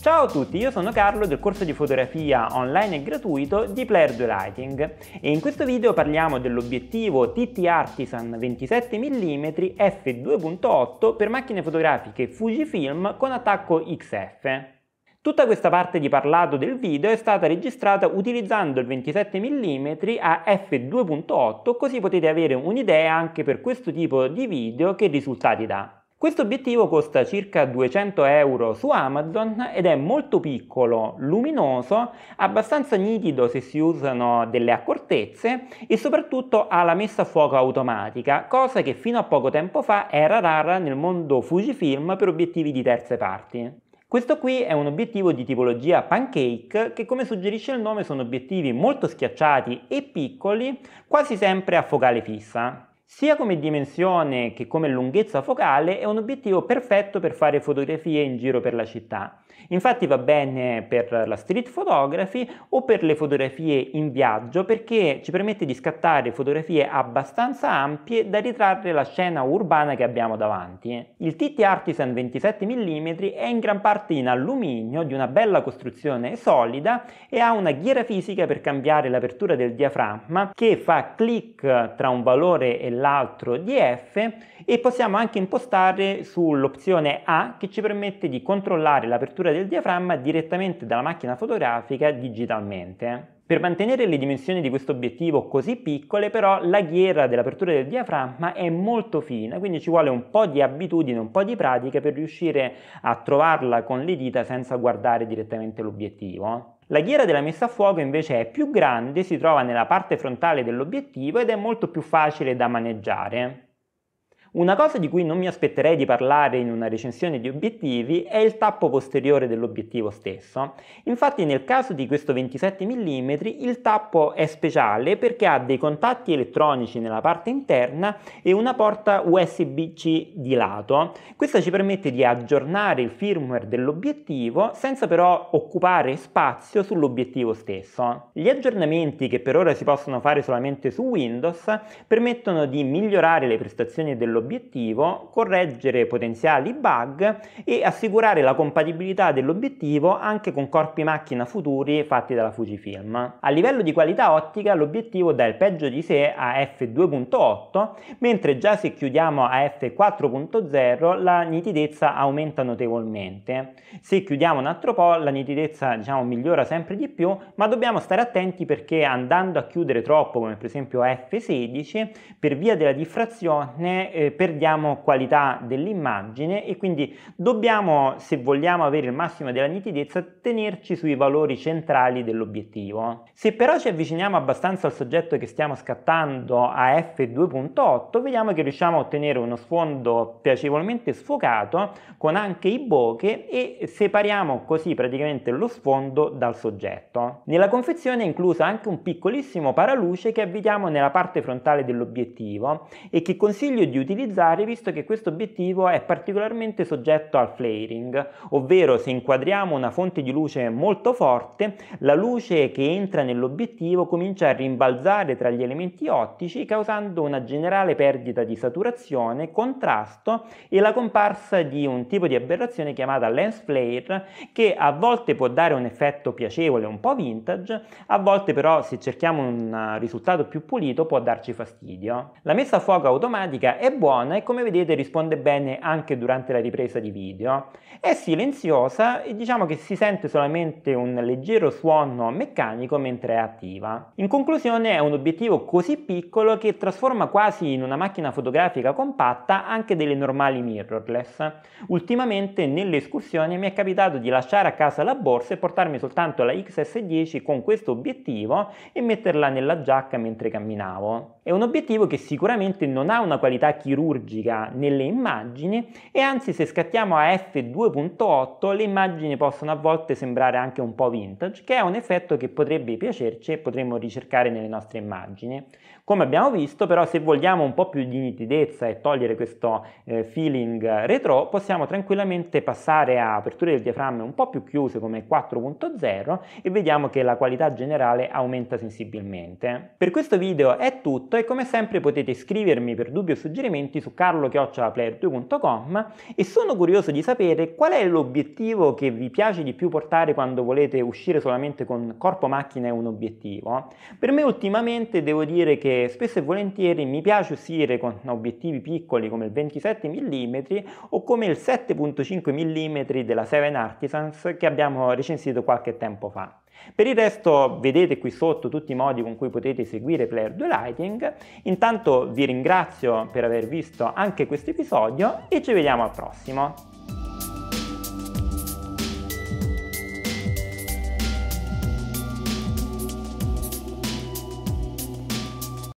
Ciao a tutti, io sono Carlo del corso di fotografia online e gratuito di Player 2 Lighting e in questo video parliamo dell'obiettivo TT Artisan 27 mm f2.8 per macchine fotografiche Fujifilm con attacco XF. Tutta questa parte di parlato del video è stata registrata utilizzando il 27 mm a f2.8, così potete avere un'idea anche per questo tipo di video che risultati dà. Questo obiettivo costa circa 200 euro su Amazon ed è molto piccolo, luminoso, abbastanza nitido se si usano delle accortezze e soprattutto ha la messa a fuoco automatica, cosa che fino a poco tempo fa era rara nel mondo Fujifilm per obiettivi di terze parti. Questo qui è un obiettivo di tipologia pancake che, come suggerisce il nome, sono obiettivi molto schiacciati e piccoli, quasi sempre a focale fissa. Sia come dimensione che come lunghezza focale è un obiettivo perfetto per fare fotografie in giro per la città. Infatti va bene per la street photography o per le fotografie in viaggio perché ci permette di scattare fotografie abbastanza ampie da ritrarre la scena urbana che abbiamo davanti. Il TT Artisan 27 mm è in gran parte in alluminio, di una bella costruzione solida e ha una ghiera fisica per cambiare l'apertura del diaframma che fa click tra un valore e l'altro di f e possiamo anche impostare sull'opzione A che ci permette di controllare l'apertura del diaframma direttamente dalla macchina fotografica digitalmente. Per mantenere le dimensioni di questo obiettivo così piccole però la ghiera dell'apertura del diaframma è molto fina, quindi ci vuole un po' di abitudine, un po' di pratica per riuscire a trovarla con le dita senza guardare direttamente l'obiettivo. La ghiera della messa a fuoco invece è più grande, si trova nella parte frontale dell'obiettivo ed è molto più facile da maneggiare. Una cosa di cui non mi aspetterei di parlare in una recensione di obiettivi è il tappo posteriore dell'obiettivo stesso. Infatti nel caso di questo 27 mm il tappo è speciale perché ha dei contatti elettronici nella parte interna e una porta USB-C di lato. Questa ci permette di aggiornare il firmware dell'obiettivo senza però occupare spazio sull'obiettivo stesso. Gli aggiornamenti, che per ora si possono fare solamente su Windows, permettono di migliorare le prestazioni dell'obiettivo, correggere potenziali bug e assicurare la compatibilità dell'obiettivo anche con corpi macchina futuri fatti dalla Fujifilm. A livello di qualità ottica l'obiettivo dà il peggio di sé a f2.8, mentre già se chiudiamo a f4.0 la nitidezza aumenta notevolmente. Se chiudiamo un altro po' la nitidezza migliora sempre di più, ma dobbiamo stare attenti perché andando a chiudere troppo, come per esempio a f16, per via della diffrazione perdiamo qualità dell'immagine e quindi dobbiamo, se vogliamo avere il massimo della nitidezza, tenerci sui valori centrali dell'obiettivo. Se però ci avviciniamo abbastanza al soggetto che stiamo scattando a f2.8, vediamo che riusciamo a ottenere uno sfondo piacevolmente sfocato con anche i bokeh e separiamo così praticamente lo sfondo dal soggetto. Nella confezione è incluso anche un piccolissimo paraluce che avvitiamo nella parte frontale dell'obiettivo e che consiglio di utilizzare visto che questo obiettivo è particolarmente soggetto al flaring, ovvero se inquadriamo una fonte di luce molto forte, la luce che entra nell'obiettivo comincia a rimbalzare tra gli elementi ottici causando una generale perdita di saturazione, contrasto e la comparsa di un tipo di aberrazione chiamata lens flare che a volte può dare un effetto piacevole, un po' vintage, a volte però se cerchiamo un risultato più pulito può darci fastidio. La messa a fuoco automatica è buona e come vedete risponde bene anche durante la ripresa di video. È silenziosa e diciamo che si sente solamente un leggero suono meccanico mentre è attiva. In conclusione è un obiettivo così piccolo che trasforma quasi in una macchina fotografica compatta anche delle normali mirrorless. Ultimamente nelle escursioni mi è capitato di lasciare a casa la borsa e portarmi soltanto la XS10 con questo obiettivo e metterla nella giacca mentre camminavo. È un obiettivo che sicuramente non ha una qualità chirurgica nelle immagini e anzi se scattiamo a f2.8 le immagini possono a volte sembrare anche un po' vintage, che è un effetto che potrebbe piacerci e potremmo ricercare nelle nostre immagini. Come abbiamo visto però se vogliamo un po' più di nitidezza e togliere questo feeling retro possiamo tranquillamente passare a aperture del diaframma un po' più chiuse come 4.0 e vediamo che la qualità generale aumenta sensibilmente. Per questo video è tutto e come sempre potete scrivermi per dubbi o suggerimenti commenti su carlo@player2.com e sono curioso di sapere qual è l'obiettivo che vi piace di più portare quando volete uscire solamente con corpo, macchina e un obiettivo. Per me ultimamente devo dire che spesso e volentieri mi piace uscire con obiettivi piccoli come il 27 mm o come il 7.5 mm della Seven Artisans che abbiamo recensito qualche tempo fa. Per il resto vedete qui sotto tutti i modi con cui potete seguire Player 2 Lighting. Intanto vi ringrazio per aver visto anche questo episodio e ci vediamo al prossimo.